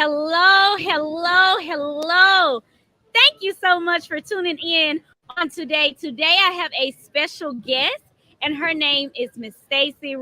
Hello, hello, hello. Thank you so much for tuning in on today. Today I have a special guest, and her name is Miss Staci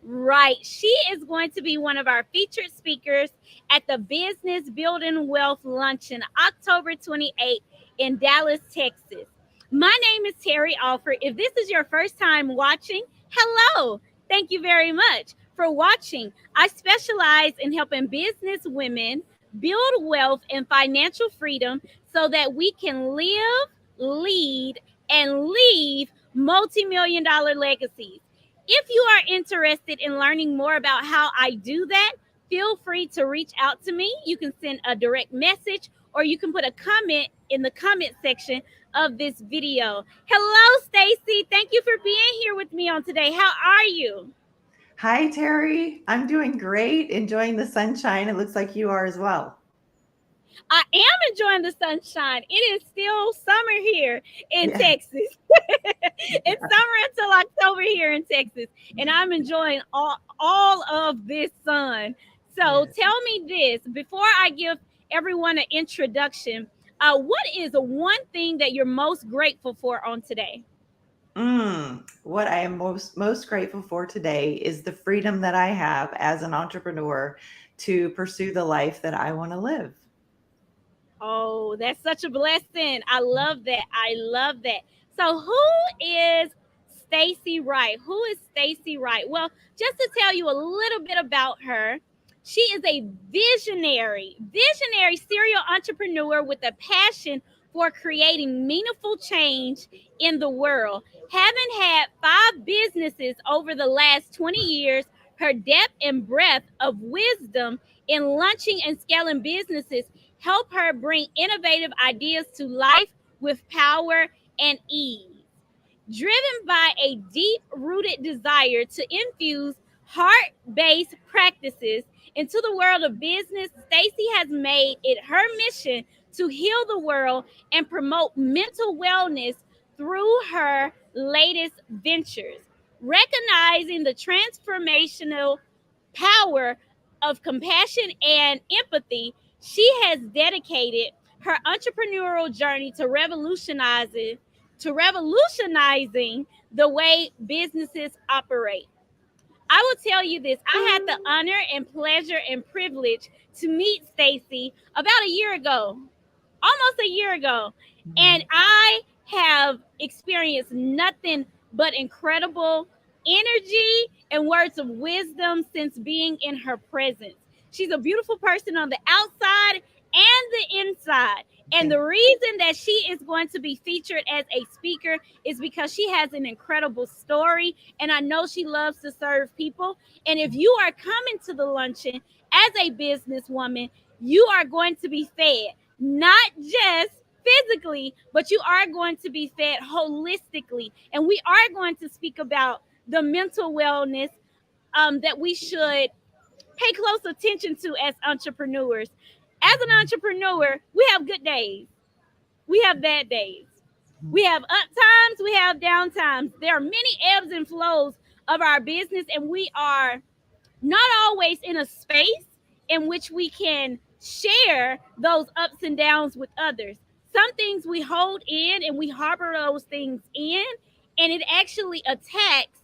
Wright. She is going to be one of our featured speakers at the Business Building Wealth Luncheon, October 28th in Dallas, Texas. My name is Terry Alford. If this is your first time watching, hello. Thank you very much for watching. I specialize in helping business women build wealth and financial freedom so that we can live, lead, and leave multi-million dollar legacies. If you are interested in learning more about how I do that, feel free to reach out to me. You can send a direct message or you can put a comment in the comment section of this video. Hello, Staci. Thank you for being here with me on today. How are you? Hi, Terry. I'm doing great, enjoying the sunshine. It looks like you are as well. I am enjoying the sunshine. It is still summer here in Yeah. Texas. It's summer until October here in Texas, and I'm enjoying all of this sun. So Yeah. tell me this before I give everyone an introduction. What is the one thing that you're most grateful for on today? What I am most grateful for today is the freedom that I have as an entrepreneur to pursue the life that I want to live. Oh, that's such a blessing. I love that. I love that. So, who is Staci Wright? Who is Staci Wright? Well, just to tell you a little bit about her, she is a visionary serial entrepreneur with a passion for creating meaningful change in the world. Having had 5 businesses over the last 20 years, her depth and breadth of wisdom in launching and scaling businesses help her bring innovative ideas to life with power and ease. Driven by a deep rooted desire to infuse heart based practices into the world of business, Staci has made it her mission to heal the world and promote mental wellness through her latest ventures. Recognizing the transformational power of compassion and empathy, she has dedicated her entrepreneurial journey to revolutionizing the way businesses operate. I will tell you this. I had the honor and pleasure and privilege to meet Staci about a year ago, almost a year ago. And Mhm. I have experienced nothing but incredible energy and words of wisdom since being in her presence. She's a beautiful person on the outside and the inside. And Yeah. the reason that she is going to be featured as a speaker is because she has an incredible story. And I know she loves to serve people. And if you are coming to the luncheon as a businesswoman, you are going to be fed not just physically, but you are going to be fed holistically. And we are going to speak about the mental wellness that we should pay close attention to as entrepreneurs. As an entrepreneur, we have good days, we have bad days, Mhm. we have up times, we have down times. There are many ebbs and flows of our business, and we are not always in a space in which we can share those ups and downs with others. Some things we hold in and we harbor those things in, and it actually attacks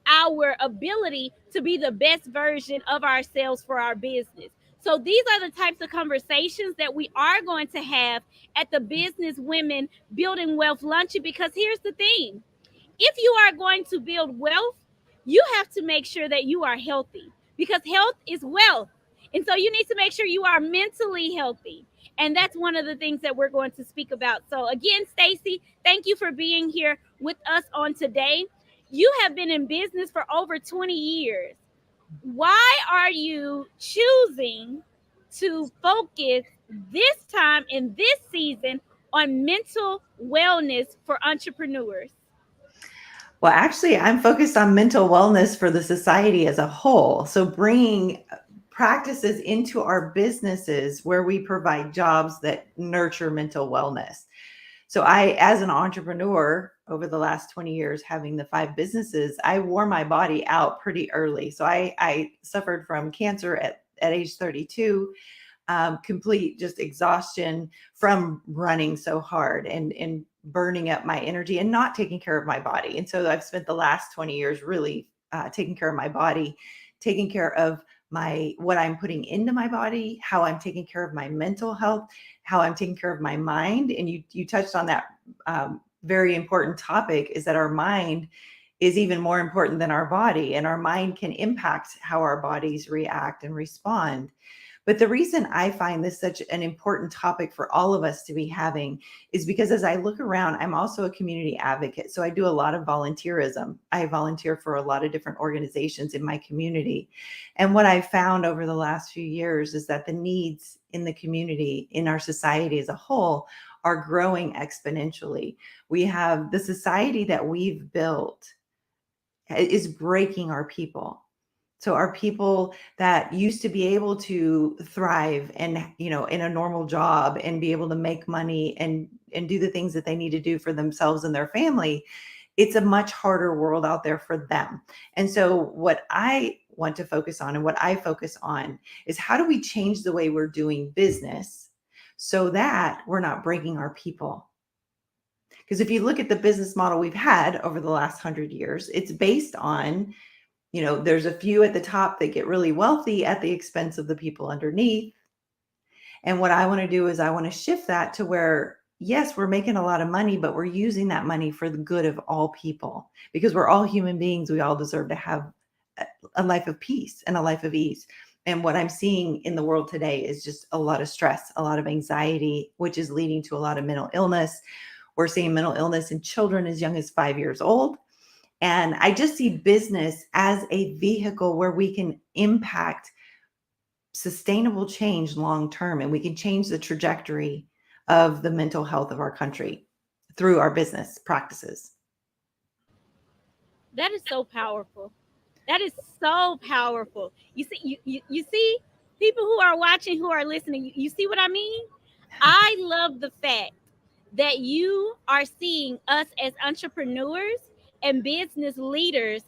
our ability to be the best version of ourselves for our business. So these are the types of conversations that we are going to have at the Business Women Building Wealth Luncheon, because here's the thing: if you are going to build wealth, you have to make sure that you are healthy, because health is wealth. And so you need to make sure you are mentally healthy. And that's one of the things that we're going to speak about. So again, Staci, thank you for being here with us on today. You have been in business for over 20 years. Why are you choosing to focus this time in this season on mental wellness for entrepreneurs? Well, actually, I'm focused on mental wellness for the society as a whole. So, bringing practices into our businesses where we provide jobs that nurture mental wellness. So as an entrepreneur over the last 20 years, having the 5 businesses, I wore my body out pretty early. So I suffered from cancer at age 32, complete just exhaustion from running so hard and burning up my energy and not taking care of my body. And so I've spent the last 20 years really taking care of my body, taking care of what I'm putting into my body, how I'm taking care of my mental health, how I'm taking care of my mind. And you touched on that very important topic, is that our mind is even more important than our body, and our mind can impact how our bodies react and respond. But the reason I find this such an important topic for all of us to be having is because as I look around, I'm also a community advocate. So I do a lot of volunteerism. I volunteer for a lot of different organizations in my community. And what I've found over the last few years is that the needs in the community, in our society as a whole, are growing exponentially. We have the society that we've built is breaking our people. So our people that used to be able to thrive and, in a normal job and be able to make money and do the things that they need to do for themselves and their family, it's a much harder world out there for them. And so what I want to focus on and what I focus on is, how do we change the way we're doing business so that we're not breaking our people? Because if you look at the business model we've had over the last 100 years, it's based on, there's a few at the top that get really wealthy at the expense of the people underneath. And what I want to do is I want to shift that to where, yes, we're making a lot of money, but we're using that money for the good of all people, because we're all human beings. We all deserve to have a life of peace and a life of ease. And what I'm seeing in the world today is just a lot of stress, a lot of anxiety, which is leading to a lot of mental illness. We're seeing mental illness in children as young as 5 years old. And I just see business as a vehicle where we can impact sustainable change long term, and we can change the trajectory of the mental health of our country through our business practices. That is so powerful. That is so powerful. You see, people who are watching, who are listening, you see what I mean? I love the fact that you are seeing us as entrepreneurs and business leaders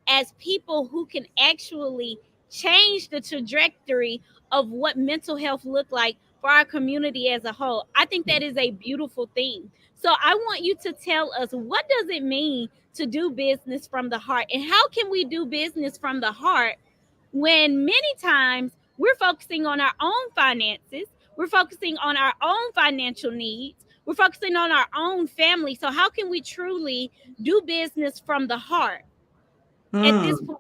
as people who can actually change the trajectory of what mental health look like for our community as a whole. I think that is a beautiful thing. So I want you to tell us, what does it mean to do business from the heart, and how can we do business from the heart when many times we're focusing on our own finances, we're focusing on our own financial needs, we're focusing on our own family. So how can we truly do business from the heart at this Hmm. point?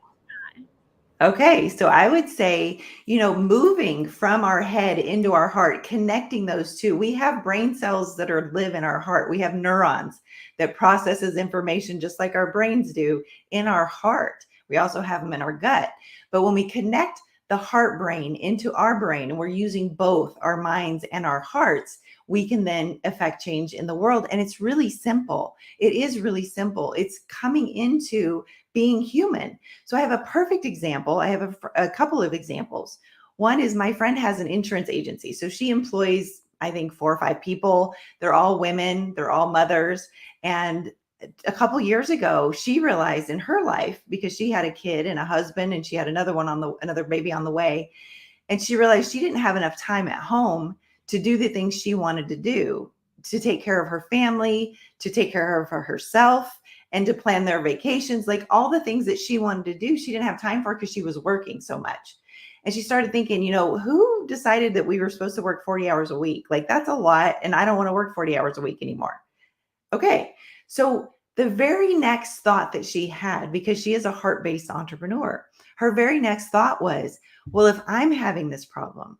Okay, so I would say, moving from our head into our heart, connecting those two. We have brain cells that live in our heart. We have neurons that processes information just like our brains do in our heart. We also have them in our gut. But when we connect the heart brain into our brain, and we're using both our minds and our hearts, we can then affect change in the world. And it's really simple. It is really simple. It's coming into being human. So I have a perfect example. I have a couple of examples. One is, my friend has an insurance agency. So she employs, I think, 4 or 5 people. They're all women. They're all mothers. And a couple years ago, she realized in her life, because she had a kid and a husband, and she had another baby on the way. And she realized she didn't have enough time at home to do the things she wanted to do, to take care of her family, to take care of herself, and to plan their vacations, like all the things that she wanted to do, she didn't have time for because she was working so much. And she started thinking, who decided that we were supposed to work 40 hours a week? Like, that's a lot. And I don't want to work 40 hours a week anymore. Okay. So the very next thought that she had, because she is a heart-based entrepreneur, her very next thought was, well, if I'm having this problem,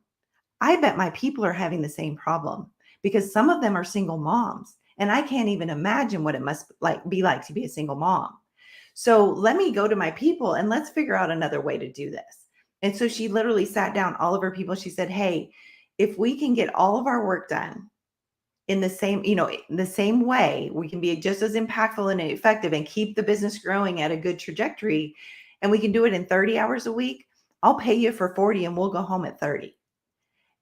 I bet my people are having the same problem, because some of them are single moms. And I can't even imagine what it must be like to be a single mom. So let me go to my people and let's figure out another way to do this. And so she literally sat down all of her people. She said, hey, if we can get all of our work done in the same way, we can be just as impactful and effective and keep the business growing at a good trajectory. And we can do it in 30 hours a week. I'll pay you for 40 and we'll go home at 30.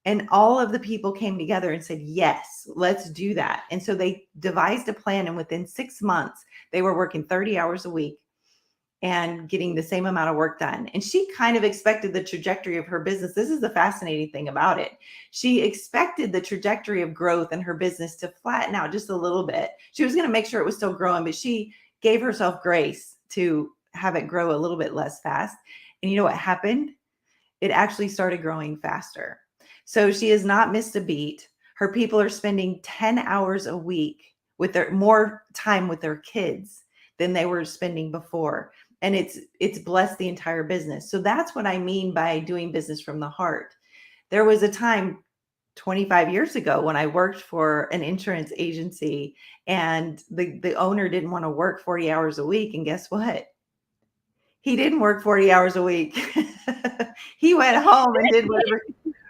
And all of the people came together and said, yes, let's do that. And so they devised a plan. And within 6 months, they were working 30 hours a week. and getting the same amount of work done. And she kind of expected the trajectory of her business. This is the fascinating thing about it. She expected the trajectory of growth in her business to flatten out just a little bit. She was going to make sure it was still growing, but she gave herself grace to have it grow a little bit less fast. And you know what happened? It actually started growing faster. So she has not missed a beat. Her people are spending 10 hours a week with their more time with their kids than they were spending before. And it's blessed the entire business. So that's what I mean by doing business from the heart. There was a time 25 years ago when I worked for an insurance agency, and the owner didn't want to work 40 hours a week. And guess what? He didn't work 40 hours a week. He went home and did whatever,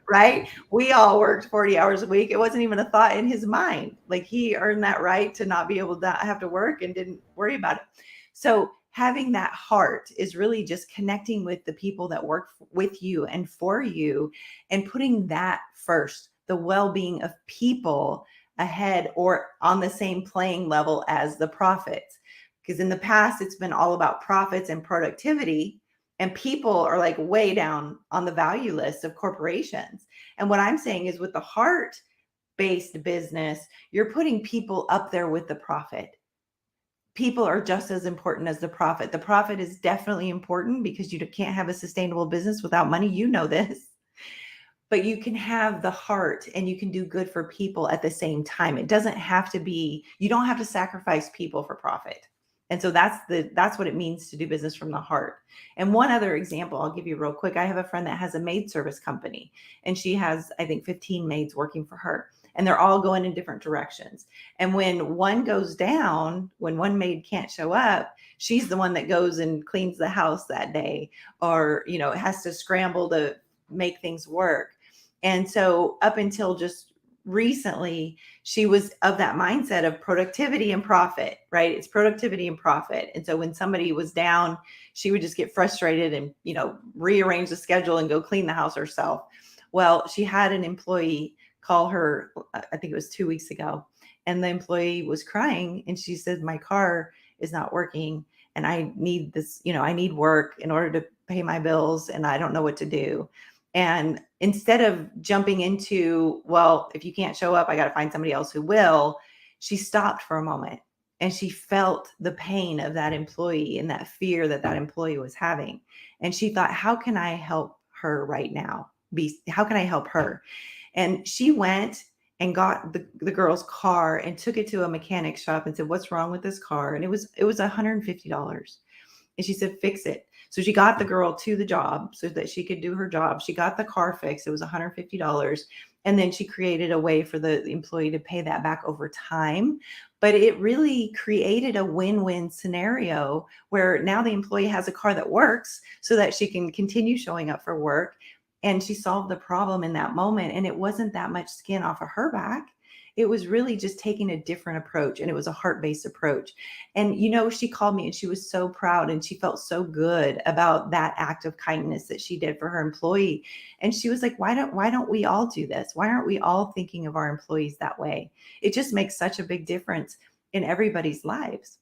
right? We all worked 40 hours a week. It wasn't even a thought in his mind. Like, he earned that right to not be able to have to work and didn't worry about it. So having that heart is really just connecting with the people that work with you and for you, and putting that first, the well-being of people ahead or on the same playing level as the profits. Because in the past, it's been all about profits and productivity, and people are like way down on the value list of corporations. And what I'm saying is, with the heart based business, you're putting people up there with the profit. People are just as important as the profit. The profit is definitely important because you can't have a sustainable business without money. You know this. But you can have the heart and you can do good for people at the same time. It doesn't have to be, you don't have to sacrifice people for profit. And so that's what it means to do business from the heart. And one other example I'll give you real quick. I have a friend that has a maid service company, and she has, I think, 15 maids working for her, and they're all going in different directions. And when one goes down, when one maid can't show up, she's the one that goes and cleans the house that day, or, has to scramble to make things work. And so up until just recently, she was of that mindset of productivity and profit, right? It's productivity and profit. And so when somebody was down, she would just get frustrated and, rearrange the schedule and go clean the house herself. Well, she had an employee call her, I think it was 2 weeks ago, and the employee was crying, and she said, my car is not working, and I need this, I need work in order to pay my bills, and I don't know what to do. And instead of jumping into, well, if you can't show up, I got to find somebody else who will, she stopped for a moment, and she felt the pain of that employee and that fear that that employee was having. And she thought, how can I help her right now? How can I help her? And she went and got the girl's car and took it to a mechanic shop and said, what's wrong with this car? And it was $150. And she said, fix it. So she got the girl to the job so that she could do her job. She got the car fixed. It was $150. And then she created a way for the employee to pay that back over time. But it really created a win-win scenario where now the employee has a car that works so that she can continue showing up for work. And she solved the problem in that moment. And it wasn't that much skin off of her back. It was really just taking a different approach, and it was a heart-based approach. And, she called me and she was so proud, and she felt so good about that act of kindness that she did for her employee. And she was like, why don't we all do this? Why aren't we all thinking of our employees that way? It just makes such a big difference in everybody's lives.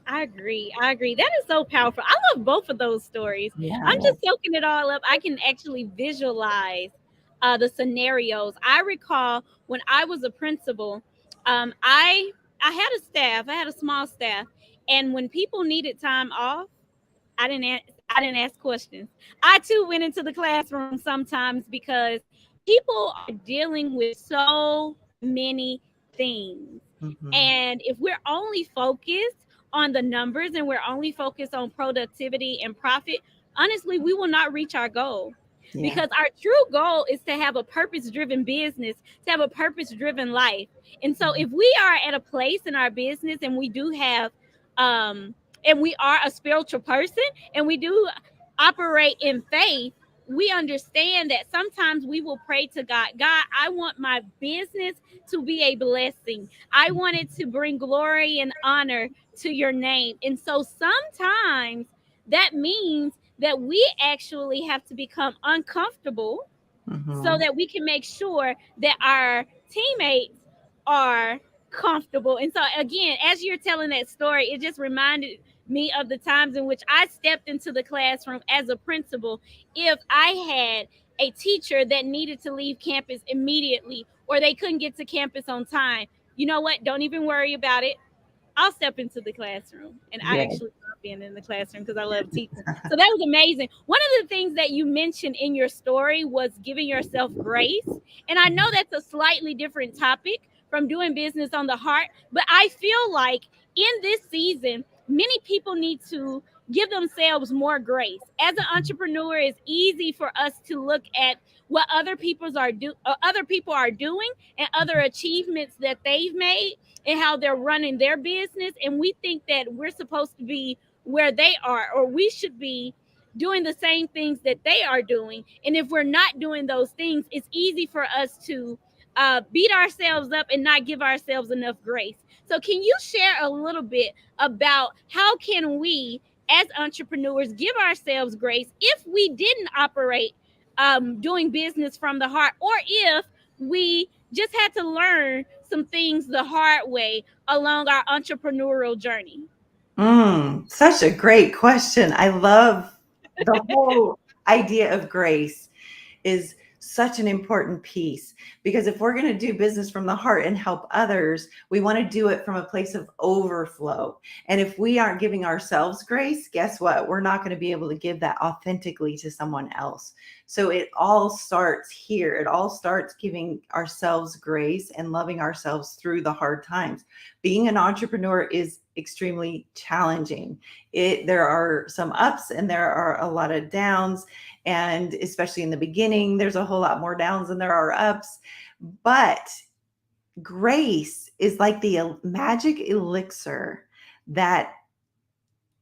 I agree. I agree. That is so powerful. I love both of those stories. Yeah. I'm just soaking it all up. I can actually visualize the scenarios. I recall when I was a principal, I had a staff. I had a small staff, and when people needed time off, I didn't ask questions. I too went into the classroom sometimes because people are dealing with so many things. Mm-hmm. And if we're only focused on the numbers and we're only focused on productivity and profit, honestly, we will not reach our goal. Yeah. Because our true goal is to have a purpose driven business, to have a purpose driven life. And so if we are at a place in our business and we do have and we are a spiritual person and we do operate in faith, we understand that sometimes we will pray to God, God, I want my business to be a blessing. I want it to bring glory and honor to your name. And so sometimes that means that we actually have to become uncomfortable so Mm-hmm. that we can make sure that our teammates are comfortable. And so again, as you're telling that story, it just reminded me of the times in which I stepped into the classroom as a principal if I had a teacher that needed to leave campus immediately or they couldn't get to campus on time. You know what? Don't even worry about it. I'll step into the classroom. And I Yeah. actually love being in the classroom because I love teaching. So that was amazing. One of the things that you mentioned in your story was giving yourself grace. And I know that's a slightly different topic from doing business on the heart, but I feel like in this season, many people need to give themselves more grace. As an entrepreneur, it's easy for us to look at what other people are doing and other achievements that they've made and how they're running their business, and we think that we're supposed to be where they are, or we should be doing the same things that they are doing. And if we're not doing those things, it's easy for us to beat ourselves up and not give ourselves enough grace. So can you share a little bit about how can we as entrepreneurs give ourselves grace if we didn't operate doing business from the heart, or if we just had to learn some things the hard way along our entrepreneurial journey? Such a great question. I love the whole idea of grace is such an important piece, because if we're going to do business from the heart and help others, we want to do it from a place of overflow. And if we aren't giving ourselves grace, guess what? We're not going to be able to give that authentically to someone else. So it all starts here. It all starts giving ourselves grace and loving ourselves through the hard times. Being an entrepreneur is extremely challenging. There are some ups and there are a lot of downs. And especially in the beginning, there's a whole lot more downs than there are ups. But grace is like the magic elixir that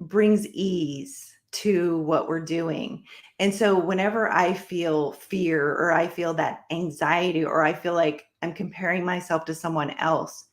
brings ease to what we're doing. And so whenever I feel fear or I feel that anxiety or I feel like I'm comparing myself to someone else,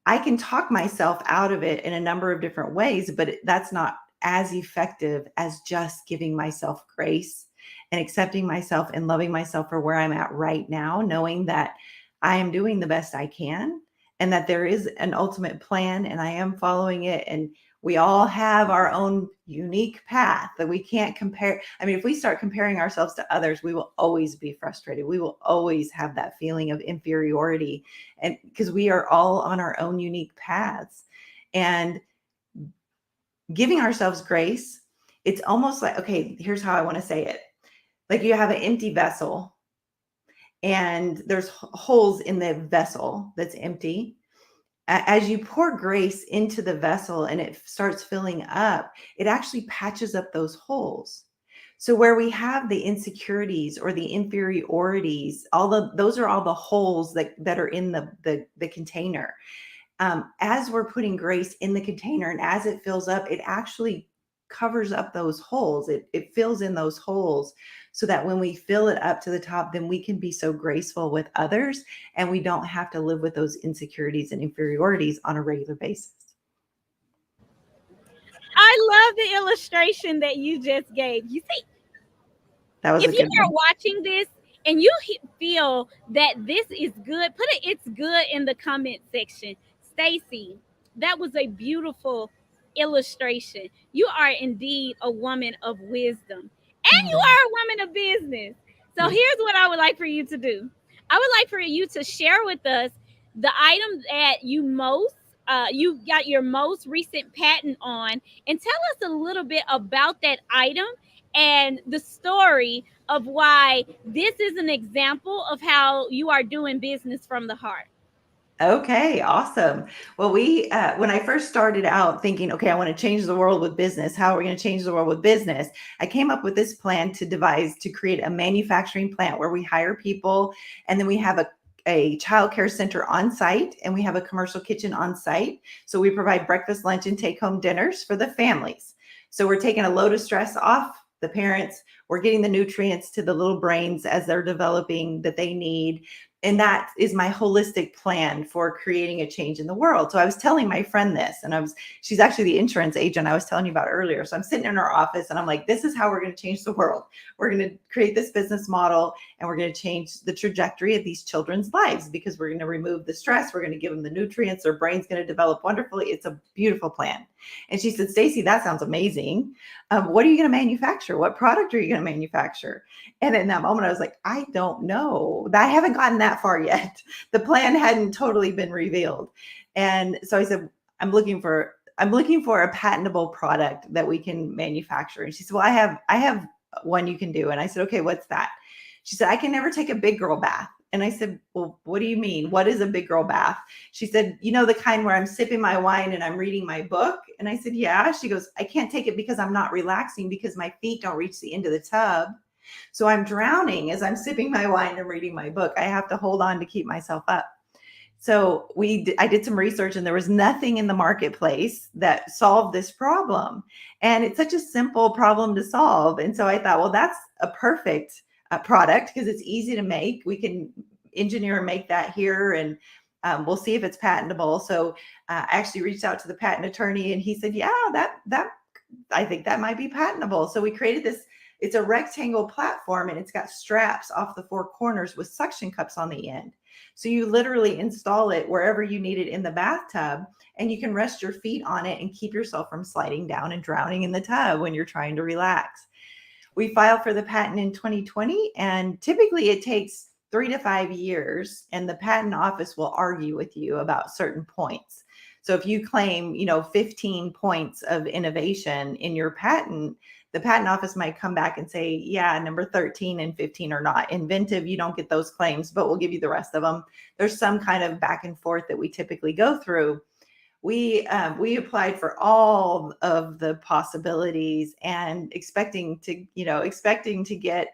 I can talk myself out of it in a number of different ways, but that's not as effective as just giving myself grace and accepting myself and loving myself for where I'm at right now, knowing that I am doing the best I can and that there is an ultimate plan and I am following it. And we all have our own unique path that we can't compare. I mean, if we start comparing ourselves to others, we will always be frustrated. We will always have that feeling of inferiority, and because we are all on our own unique paths. And giving ourselves grace, it's almost like, okay, here's how I want to say it. Like you have an empty vessel and there's holes in the vessel that's empty. As you pour grace into the vessel and it starts filling up, it actually patches up those holes. So where we have the insecurities or the inferiorities, those are all the holes that are in the container. As we're putting grace in the container and as it fills up, it actually covers up those holes. It fills in those holes so that when we fill it up to the top, then we can be so graceful with others and we don't have to live with those insecurities and inferiorities on a regular basis. I love the illustration that you just gave. You see, That was a if you good are one. watching this and you feel that this is good, put it it's good in the comment section. Staci, that was a beautiful illustration. You are indeed a woman of wisdom and you Mm, are a woman of business. So yeah. here's what I would like for you to do. I would like for you to share with us the item that you got your most recent patent on, and tell us a little bit about that item and the story of why this is an example of how you are doing business from the heart. Okay, awesome. Well, when I first started out thinking, okay, I want to change the world with business. How are we going to change the world with business? I came up with this plan to create a manufacturing plant where we hire people and then we have a child care center on site and we have a commercial kitchen on site. So we provide breakfast, lunch, and take home dinners for the families. So we're taking a load of stress off the parents. We're getting the nutrients to the little brains as they're developing that they need. And that is my holistic plan for creating a change in the world. So I was telling my friend this, and she's actually the insurance agent I was telling you about earlier. So I'm sitting in her office and I'm like, this is how we're going to change the world. We're going to create this business model and we're going to change the trajectory of these children's lives because we're going to remove the stress. We're going to give them the nutrients. Their brain's going to develop wonderfully. It's a beautiful plan. And she said, Staci, that sounds amazing. What are you going to manufacture? What product are you going to manufacture? And in that moment, I was like, I don't know. I haven't gotten that far yet. The plan hadn't totally been revealed. And so I said, I'm looking for a patentable product that we can manufacture. And she said, well, I have one you can do. And I said, okay, what's that? She said, I can never take a big girl bath. And I said, well, what do you mean? What is a big girl bath? She said, you know, the kind where I'm sipping my wine and I'm reading my book. And I said, yeah. She goes, I can't take it because I'm not relaxing because my feet don't reach the end of the tub. So I'm drowning as I'm sipping my wine and reading my book. I have to hold on to keep myself up. So I did some research and there was nothing in the marketplace that solved this problem. And it's such a simple problem to solve. And so I thought, well, that's a perfect product because it's easy to make. We can engineer and make that here and we'll see if it's patentable. So I actually reached out to the patent attorney and he said, yeah, that I think that might be patentable. So we created this. It's a rectangle platform and it's got straps off the four corners with suction cups on the end. So you literally install it wherever you need it in the bathtub and you can rest your feet on it and keep yourself from sliding down and drowning in the tub when you're trying to relax. We filed for the patent in 2020 and typically it takes 3 to 5 years and the patent office will argue with you about certain points. So if you claim, 15 points of innovation in your patent, the patent office might come back and say, yeah, number 13 and 15 are not inventive. You don't get those claims, but we'll give you the rest of them. There's some kind of back and forth that we typically go through. We applied for all of the possibilities and expecting to get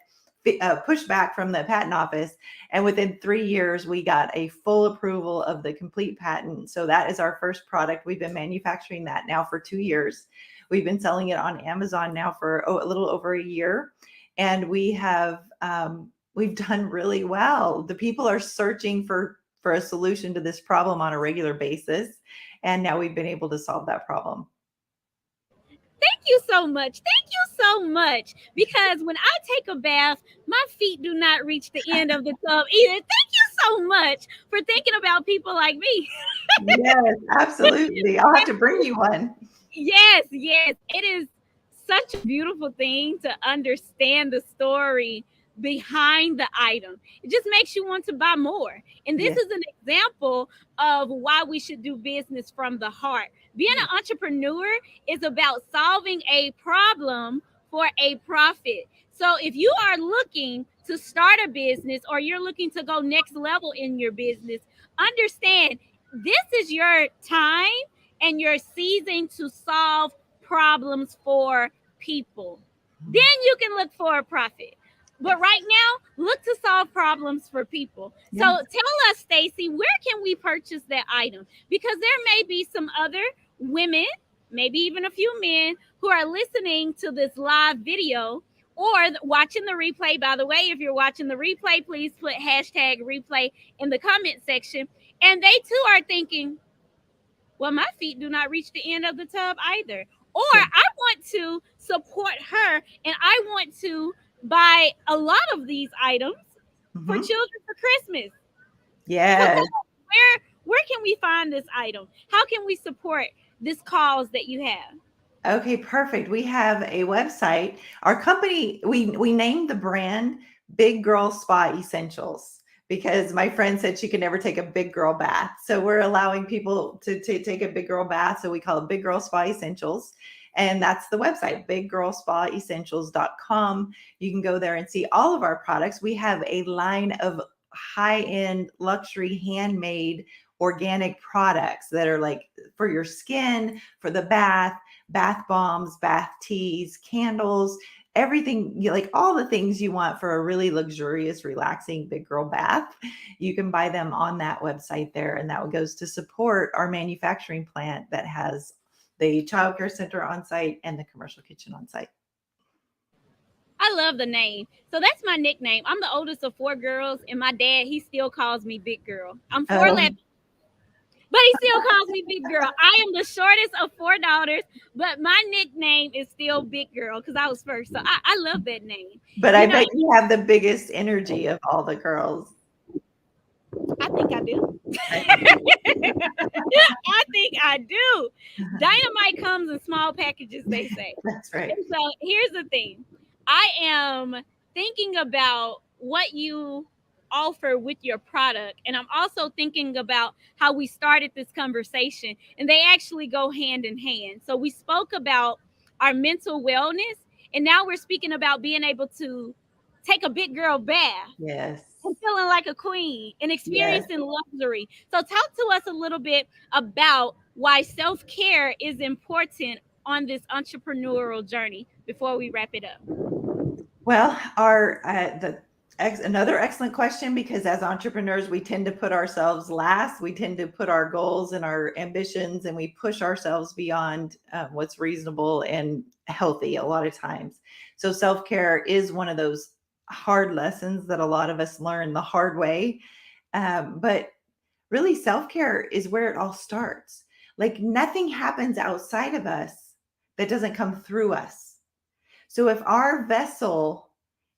pushback from the patent office. And within 3 years, we got a full approval of the complete patent. So that is our first product. We've been manufacturing that now for 2 years. We've been selling it on Amazon now for a little over a year. And we've done really well. The people are searching for a solution to this problem on a regular basis. And now we've been able to solve that problem. Thank you so much. Thank you so much. Because when I take a bath, my feet do not reach the end of the tub either. Thank you so much for thinking about people like me. Yes, absolutely. I'll have to bring you one. Yes, yes. It is such a beautiful thing to understand the story behind the item. It just makes you want to buy more. And this is an example of why we should do business from the heart. Being an entrepreneur is about solving a problem for a profit. So if you are looking to start a business or you're looking to go next level in your business, understand this is your time and your season to solve problems for people. Then you can look for a profit. But right now, look to solve problems for people. So tell us, Staci, where can we purchase that item? Because there may be some other women, maybe even a few men, who are listening to this live video or watching the replay. By the way, if you're watching the replay, please put hashtag replay in the comment section. And they too are thinking, well, my feet do not reach the end of the tub either. Or I want to support her and I want to buy a lot of these items for children for Christmas. Yes. So where can we find this item? How can we support this cause that you have? Okay, perfect. We have a website. Our company, we named the brand Big Girl Spa Essentials because my friend said she could never take a big girl bath. So we're allowing people to take a big girl bath. So we call it Big Girl Spa Essentials. And that's the website, biggirlspaessentials.com. You can go there and see all of our products. We have a line of high-end luxury handmade organic products that are like for your skin, for the bath bombs, bath teas, candles, everything, like all the things you want for a really luxurious, relaxing big girl bath. You can buy them on that website there. And that goes to support our manufacturing plant that has the childcare center on site and the commercial kitchen on site. I love the name. So that's my nickname. I'm the oldest of four girls, and my dad, he still calls me Big Girl. I'm Oh, 4'11", but he still calls me Big Girl. I am the shortest of four daughters, but my nickname is still Big Girl because I was first. So I love that name. but I You know, bet you have the biggest energy of all the girls. I think I do. I think I think I do. Dynamite comes in small packages, they say. that's right. And so here's the thing. I am thinking about what you offer with your product. And I'm also thinking about how we started this conversation. And they actually go hand in hand. So we spoke about our mental wellness. And now we're speaking about being able to take a big girl bath Yes. and feeling like a queen and Yes. experiencing luxury. So, talk to us a little bit about why self care is important on this entrepreneurial journey before we wrap it up. Well, our another excellent question, because as entrepreneurs we tend to put ourselves last. We tend to put our goals and our ambitions, and we push ourselves beyond what's reasonable and healthy a lot of times. So self care is one of those hard lessons that a lot of us learn the hard way. But really, self care is where it all starts. Like nothing happens outside of us that doesn't come through us. So if our vessel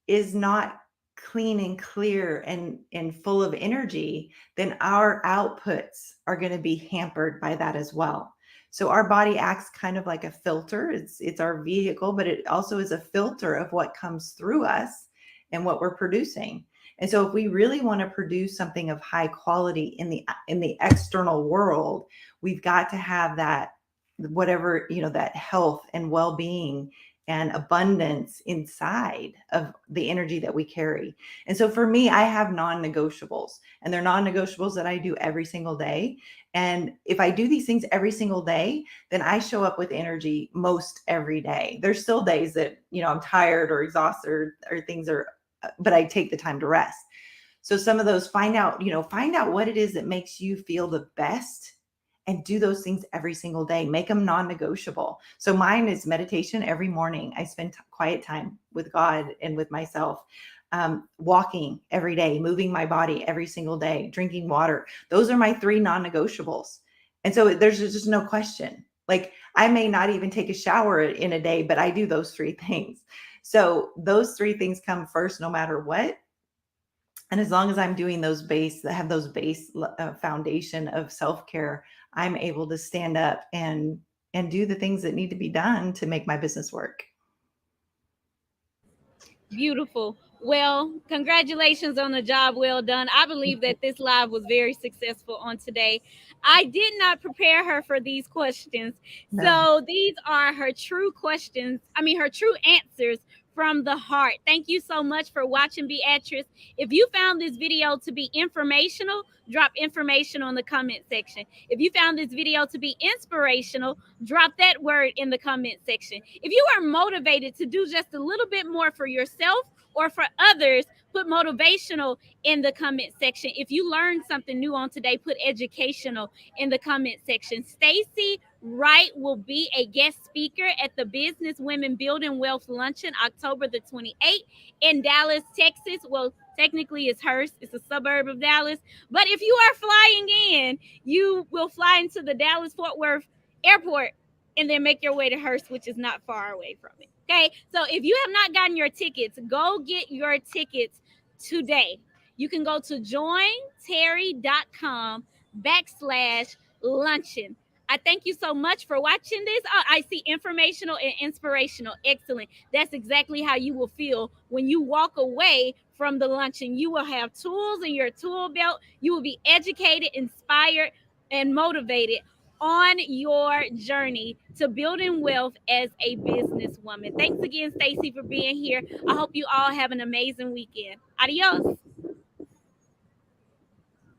is not clean and clear and full of energy, then our outputs are going to be hampered by that as well. So our body acts kind of like a filter. It's our vehicle, but it also is a filter of what comes through us and what we're producing. And so if we really want to produce something of high quality in the external world, we've got to have that, whatever, that health and well-being and abundance inside of the energy that we carry. And so for me, I have non-negotiables, and they're non-negotiables that I do every single day. And if I do these things every single day, then I show up with energy most every day. There's still days that, I'm tired or exhausted or things are, but I take the time to rest. So some of those, find out what it is that makes you feel the best and do those things every single day. Make them non-negotiable. So mine is meditation every morning. I spend quiet time with God and with myself. Walking every day, moving my body every single day, drinking water. Those are my three non-negotiables. And so there's just no question. Like I may not even take a shower in a day, but I do those three things. So those three things come first, no matter what. And as long as I'm doing those base foundation of self-care, I'm able to stand up and do the things that need to be done to make my business work. Beautiful. Well, congratulations on the job well done. I believe that this live was very successful on today. I did not prepare her for these questions. No. So these are her true questions. I mean, her true answers from the heart. Thank you so much for watching, Beatrice. If you found this video to be informational, drop information on the comment section. If you found this video to be inspirational, drop that word in the comment section. If you are motivated to do just a little bit more for yourself or for others, put motivational in the comment section. If you learned something new on today, put educational in the comment section. Staci Wright will be a guest speaker at the Business Women Building Wealth Luncheon October the 28th in Dallas, Texas. Well, technically it's Hearst. It's a suburb of Dallas. But if you are flying in, you will fly into the Dallas Fort Worth airport and then make your way to Hearst, which is not far away from it. Okay, so if you have not gotten your tickets, go get your tickets today. You can go to jointerry.com/luncheon. I thank you so much for watching this. I see informational and inspirational. Excellent. That's exactly how you will feel when you walk away from the luncheon. You will have tools in your tool belt. You will be educated, inspired, and motivated on your journey to building wealth as a businesswoman. Thanks again, Staci, for being here. I hope you all have an amazing weekend. Adios.